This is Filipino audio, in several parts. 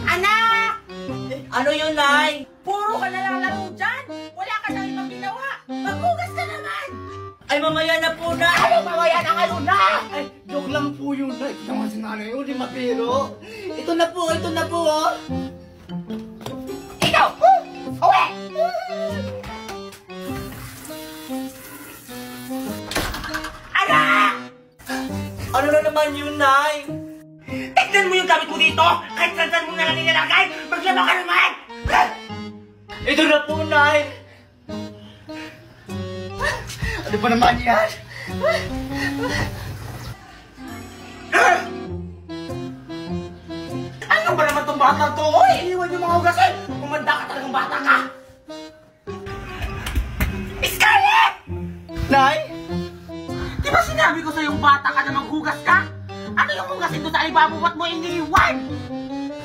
Anak! Ano yun, Nay? Puro ka na lang laro dyan! Wala ka nang ibang ginawa! Maghugas ka naman! Ay, mamaya na po, Nay! Ano mamaya na ngayon na? Ay, joke lang po yun, Nay. Ito naman si Nanay, di mapiro. Ito na po, oh. Ikaw! Uwi! Anak! Ano na naman yun, Nay? Tignan mo yung gamit mo dito! Kahit saan mo na lang nilalagay! Maglaba ka naman! Ito na po, Nay. Ano pa naman yan? Ano ba naman tong batang to? Oy, iniwan yung mga hugasin! Kumanda ka talagang bata ka! Scarlett! Nay? Di ba sinabi ko sa'yo bata ka na maghugas ka? Ano yung hugasin ko sa alibabo ba't mo iniwan?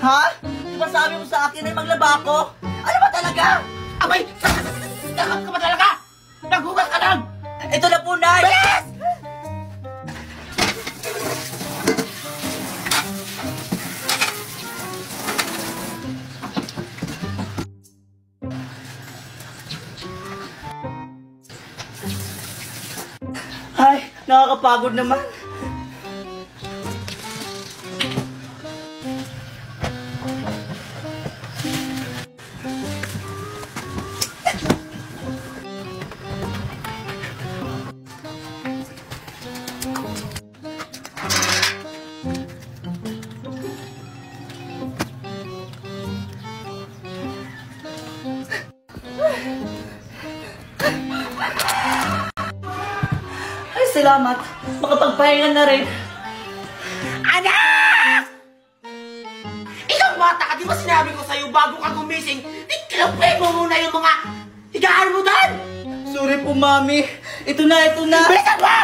Ha? Di ba sabi mo sa akin ay maglaba ako? Ano ba talaga? Abay! Sakap ka ba talaga? Naghugas ka lang! Ito na po, Nay. Bilis! Ay, nakakapagod naman. Ay, salamat. Makapagpahinga na rin. Anak! Ikaw bata ka, di ba sinabi ko sa'yo bago ka gumising, tinapay mo muna yung mga higaan mo doon! Sorry po, Mami. Ito na. Bilisan mo!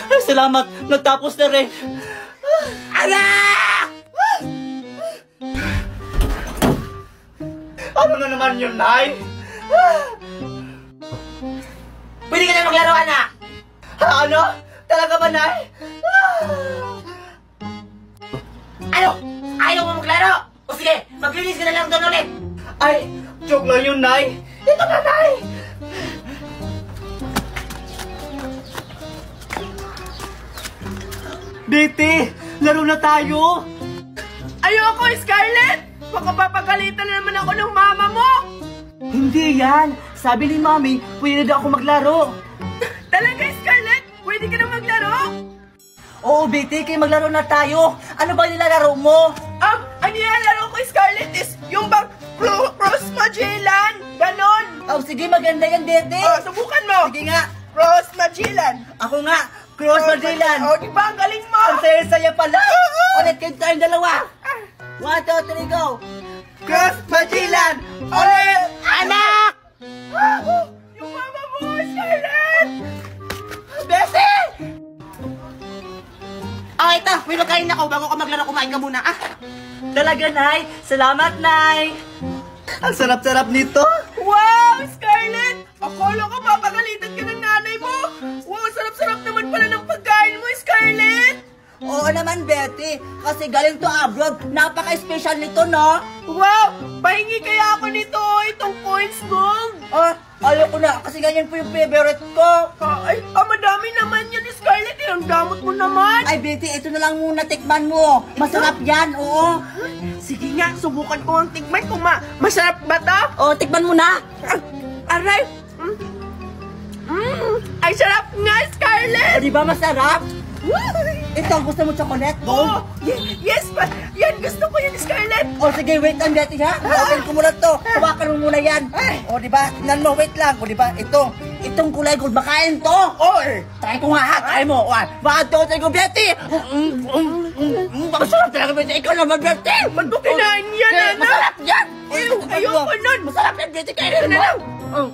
Ay, salamat. Nagtapos na rin. Anak! Ano na naman yun, Nay? Pwede ka na maglaro, anak! Ha, ano? Talaga ba, Nay? Ano? Ayaw mo maglaro? O sige, maglinis ka na lang doon ulit! Ay, joke lang yun, Nay. Ito na, Nay! Diti, laro na tayo. Ayoko, Scarlett! Baka papagalitan na naman ako ng mama mo! Hindi yan. Sabi ni Mami, pwede na daw ako maglaro. Talaga, Scarlett? Pwede ka na maglaro? Oo, Betty, kayo maglaro na tayo. Ano ba nilalaro mo? Ang nilalaro ko, Scarlett, is yung bang Cross Magellan! Ganon! Oh, sige, maganda yan, Betty. Subukan mo! Sige nga. Cross Magellan! Ako nga, Cross Magellan. Di ba? Ang galing mo! Ang saya-saya pala. Ulit kayo tayong dalawa. 1, 2, 3, go. Cross Magellan. Ulit! Anak! Yung mama mo, Scarlett! Bessie! Ito. May makain ako. Bago ka maglaro, kumain ka muna. Talaga, Nay. Salamat, Nay. Ang sarap-sarap nito. Wow, Scarlett! Akala ko papagalitan ka ng nanay mo. Wow, sarap-sarap naman pala ng pagkain mo, Scarlett! Oo naman, Betty. Kasi galing to abroad. Napaka-special nito, no? Wow! Pahingi kaya ako nito, itong coins gold! Ayaw ko na. Kasi ganyan po yung favorite ko. Madami naman yan, Scarlett. Ang damot mo naman. Ay, Betty, ito na lang muna. Tikman mo. Masarap yan, oo. Sige nga, subukan ko ang tikman kung masarap ba to? Oo, tikman mo na. Aray! Ay, sarap nga, Scarlett! O, di ba masarap? Ito, gusto mo chocolate, gold? Yes, yan, gusto ko yan, Scarlett! O, sige, wait lang, Betty, ha? Open ko muna to. Hawakan mo muna yan. O, di ba? Tingnan mo, wait lang. O, di ba? Itong kulay gold, makain to. Try ko nga, ha? Try mo. Bakit to? Try ko, Betty! Masarap talaga, Betty. Ikaw naman, Betty! Ba't mo kinain yan, anak? Masarap yan! Ayoko nun! Masarap yan, Betty. Kainin mo.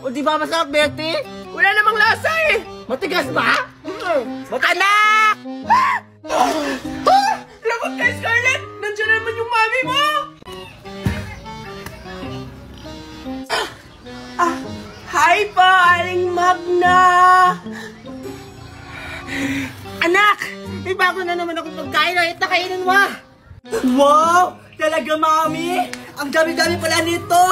O, di ba masarap, Betty? Wala namang lasa eh! Matigas ba? Anak! Lagot ka, Scarlett! Nandiyan na naman yung mami mo! Hi po, Aling Magna! Anak! May bago na naman akong pagkain na itakainin mo! Wow! Talaga, Mami? Ang dami-dami pala nito!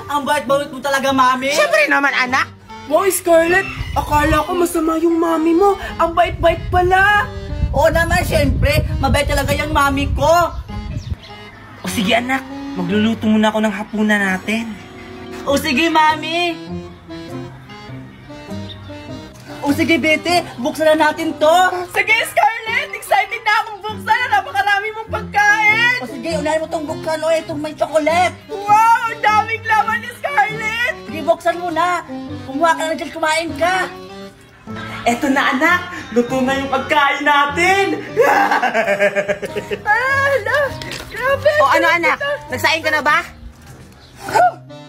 Ang bait-bait mo talaga, Mami! Siyempre naman, anak! Wow, Scarlett! Akala ko masama yung mami mo! Ang bait-bait pala! Oo naman, siyempre! Mabait talaga yung Mami ko! O sige, anak! Magluluto muna ako ng hapunan natin. O sige, Mami! O sige, Betty! Buksan na natin to! Sige, Scarlett! Excited na akong buksan! Napakarami mong pagkain! O sige, unahin mo tong buksan o itong may chocolate! Wow! Ang daming laman ni Scarlett! Sige, buksan mo na! Kumuha ka na dyan, kumain ka! Eto na, anak! Luto na yung pagkain natin! Grabe! O ano, anak? Nagsaing ka na ba?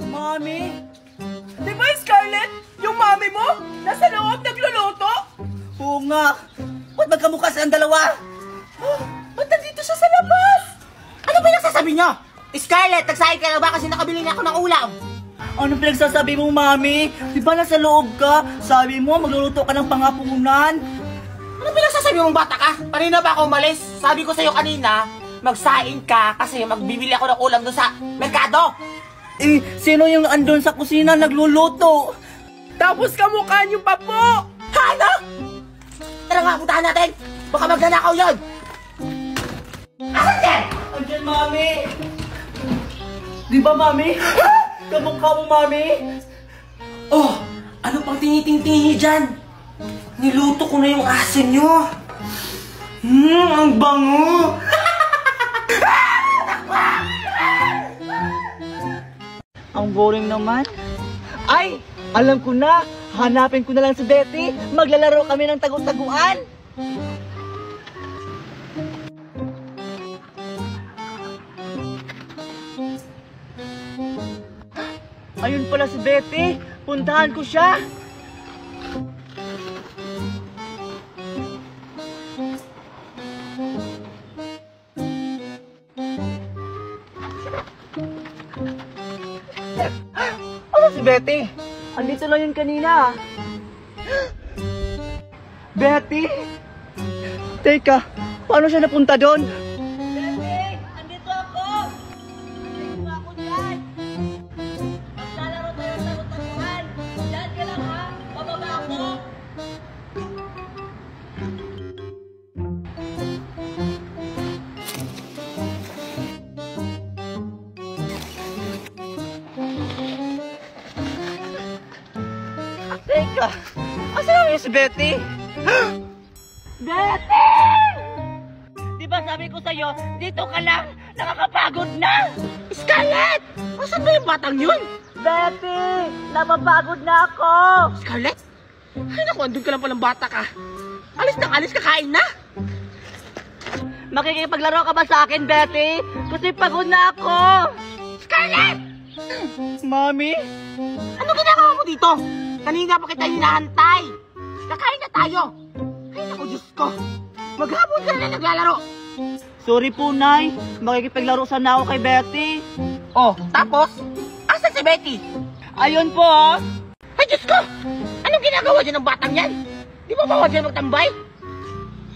Mami! Di ba, Scarlett? Yung mami mo? Nasa loob nagluluto? Oo nga! Ba't magkamukha silang dalawa? Ba't nandito siya sa labas? Ano ba yung sasabi niyo? Scarlett, nagsaing ka na ba kasi nakabili na ako ng ulam? Ano pinagsasabi mo, Mami? Di ba nasa loob ka? Sabi mo, magluluto ka ng panghapunan. Ano pinagsasabi mong bata ka? Kanina ba ako umalis? Sabi ko sa'yo kanina, magsaing ka kasi magbibili ako ng ulam doon sa merkado. Eh, sino yung andun sa kusina nagluluto? Tapos kamukha niyo pa po! Ano? Tara nga, puntahan natin! Baka magnanakaw yun! Asan yan? Andyan, Mami! Di ba, Mami? Kamukha mo, Mami? Oh! Ano pang tiniting-tingi dyan? Niluto ko na yung asin nyo! Ang bango! Ang boring naman. Ay! Alam ko na! Hanapin ko na lang si Betty. Maglalaro kami ng tagu-taguan. Ayun pala si Betty. Puntahan ko siya. Ano si Betty? Andito lang yun kanina. Betty? Teka, paano siya napunta doon? Betty, andito ako! Andito ako dyan! Maglalaro tayo ng tagu-taguan! Dyan ka lang ha! Pababa ako! Teka, asa lang yung si Betty? Betty! Di ba sabi ko sa'yo, dito ka lang, nakakapagod na! Scarlett! Asan ba yung batang yun? Betty! Napapagod na ako! Scarlett? Ay naku, andun ka lang palang bata ka. Alis nang alis, kakain na! Makikipaglaro ka ba sa akin, Betty? Kasi pagod na ako! Scarlett! Mami? Ano ginagawa mo dito? Kanina pa kita hinahantay. Kakain na tayo. Ay naku, Diyos ko. Maghapon ka na naglalaro. Sorry po, Nay. Makikipaglaro sana ako kay Betty. Oh, tapos? Asan si Betty? Ayun po, oh. Ay, Diyos ko! Anong ginagawa dyan ng batang yan? Di ba bawal dyan magtambay?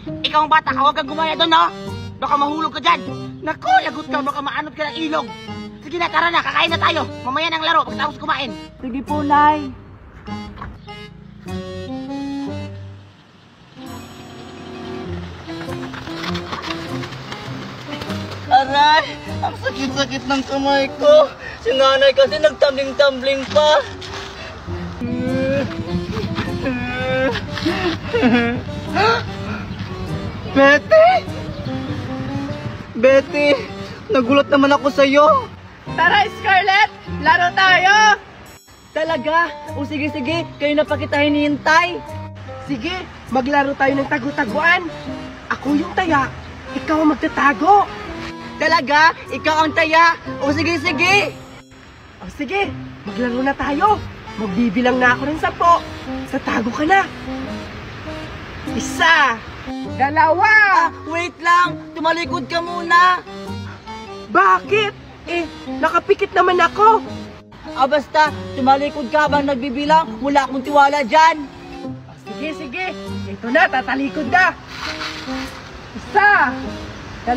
Ikaw ang bata ka, huwag kang gumaya doon, no? Baka mahulog ka dyan. Naku, lagot ka, baka maanod ka ng ilog. Sige na, tara na, kakain na tayo. Mamaya ng laro, pagkatapos kumain. Sige po, Nay. Aray! Ang sakit-sakit ng kamay ko. Si nanay kasi nagtumbling-tumbling pa. Betty! Betty! Nagulat naman ako sa'yo. Tara, Scarlett! Laro tayo! Talaga? O sige, kayo na pa kita hinihintay. Sige, maglaro tayo ng tagu-taguan. Ako yung taya, ikaw ang magtatago. Talaga? Ikaw ang taya? O sige! O sige, maglaro na tayo. Magbibilang na ako ng 10. Tatago ka na. 1, 2. Wait lang! Tumalikod ka muna! Bakit? Nakapikit naman ako. Basta, tumalikod ka habang nagbibilang, wala akong tiwala dyan. Sige. Ito na, tatalikod na. 1, 2,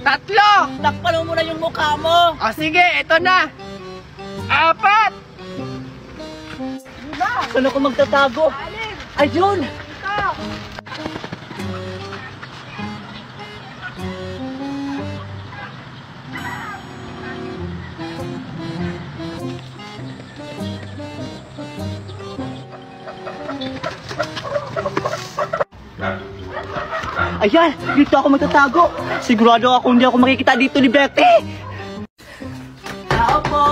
3. Takpan mo muna yung mukha mo. O sige, ito na. 4. Saan ako magtatago? Ayun! Ayan! Dito ako magtatago! Sigurado ako hindi ako makikita dito ni Betty! Tao po!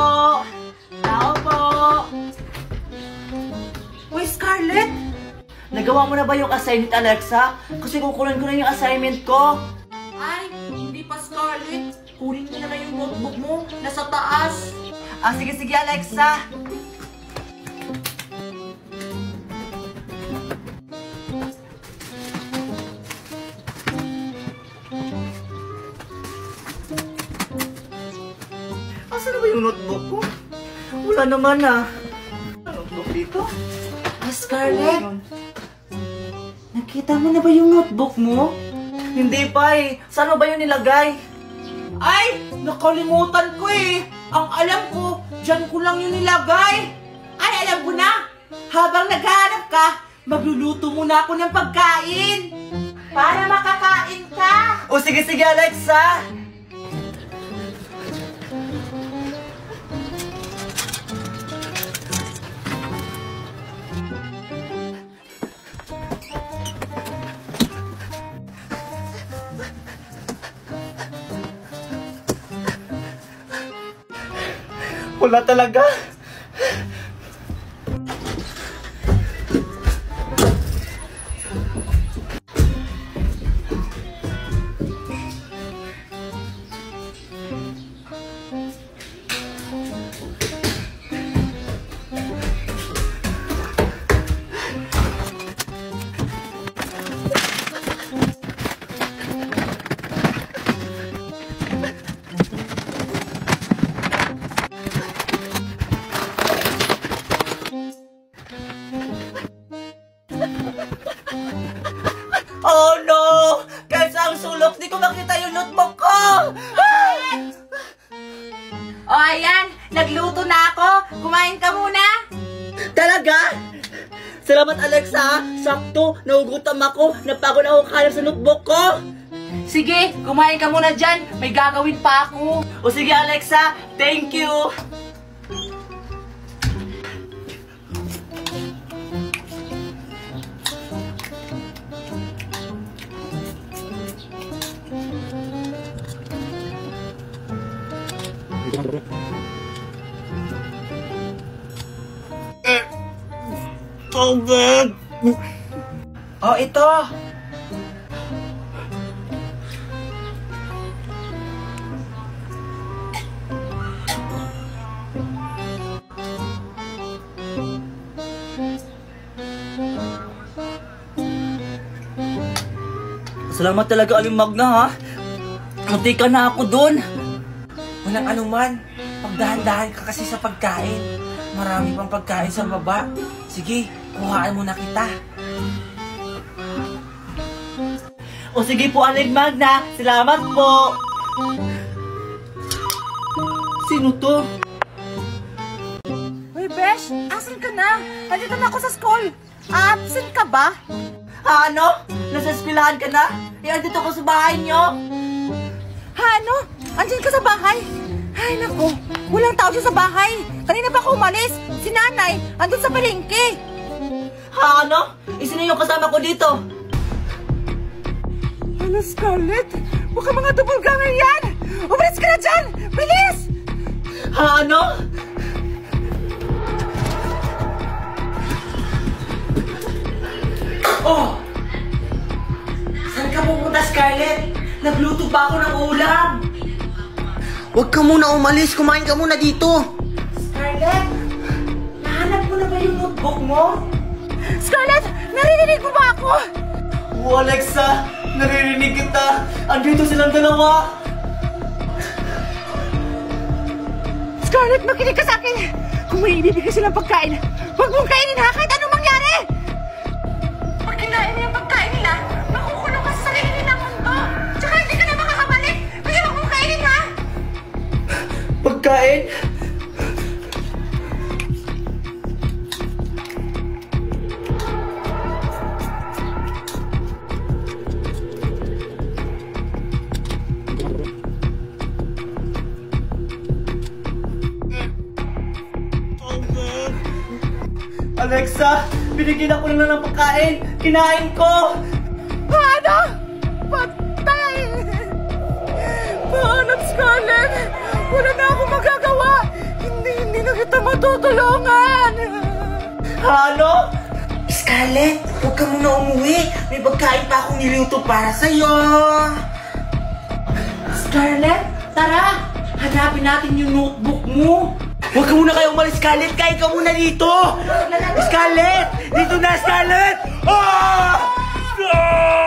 Uy, Scarlett! Nagawa mo na ba yung assignment, Alexa? Kasi kukunin ko na yung assignment ko. Ay, hindi pa, Scarlett. Kunin mo na lang yung notebook mo. Nasa taas. Sige, Alexa. Asan na ba yung notebook ko? Wala naman ah. Notebook dito? Scarlett, Nakita mo na ba yung notebook mo? Hindi pa eh. Saan ba yung nilagay? ay, nakalimutan ko eh. Ang alam ko, dyan ko lang yung nilagay. Ay, alam ko na. Habang naghahanap ka, magluluto muna ako ng pagkain. Para makakain ka. O sige, Alexa. Wala talaga. Oh no! Kahit sa ang sulok, di ko makita yung notebook ko! O ayan, nagluto na ako. Kumain ka muna. Talaga? Salamat, Alexa, ha? Sakto, nagugutom ako. Napagod ako kakalap sa notebook ko. Sige, kumain ka muna dyan. May gagawin pa ako. O sige, Alexa, thank you. Tubig! O ito. Salamat talaga, Aling Magna, ha? Munti ka na ako dun. Walang anuman. Pagdahan-dahan ka kasi sa pagkain. Marami pang pagkain sa baba. Sige, kuhaan mo na kita. O sige po, Aling Magna. Salamat po. Sino to? Uy, Besh, asan ka na? Nandito na ako sa school. Absent ka ba? Ano? Nasa eskwelahan ka na? Andito ko sa bahay niyo. Ano? Andyan ka sa bahay? Ay, naku. Walang tao siya sa bahay. Kanina pa ako umalis. Si nanay, andun sa palengke. Ano? Sino yung kasama ko dito? Ano, Scarlett? Baka mga dubulgangan yan! Umalis ka na dyan! Bilis! Ano? Oh! Saan ka pupunta, Scarlett? Nagluto pa ako ng ulam. Huwag ka muna umalis, kumain ka muna dito. Scarlett, nahanap mo na ba yung notebook mo? Scarlett, naririnig mo ba ako? Oh, Alexa, naririnig kita. Andito silang dalawa. Scarlett, makinig ka sa akin! Kung may ibibigay silang pagkain, huwag mong kainin ha, kahit anong mangyari! Pag kinain mo yung pagkain nila, makukulong ka sa sarili nilang mundo! Tsaka hindi ka na makakabalik! Kaya huwag mong kainin ha! Pagkain? Alexa, binigyan ako na ng pagkain. Kinain ko. Ano? Patay! Paano, Scarlett? Wala na akong magagawa! Hindi na kita matutulungan! Ano? Scarlett, huwag ka muna umuwi. May pagkain pa akong niluto para sa'yo. Scarlett, tara! Hanapin natin yung notebook mo! Huwag ka muna kayo umalis, Scarlett. Kain ka muna dito. Scarlett! Dito na, Scarlett! Ah! Ah!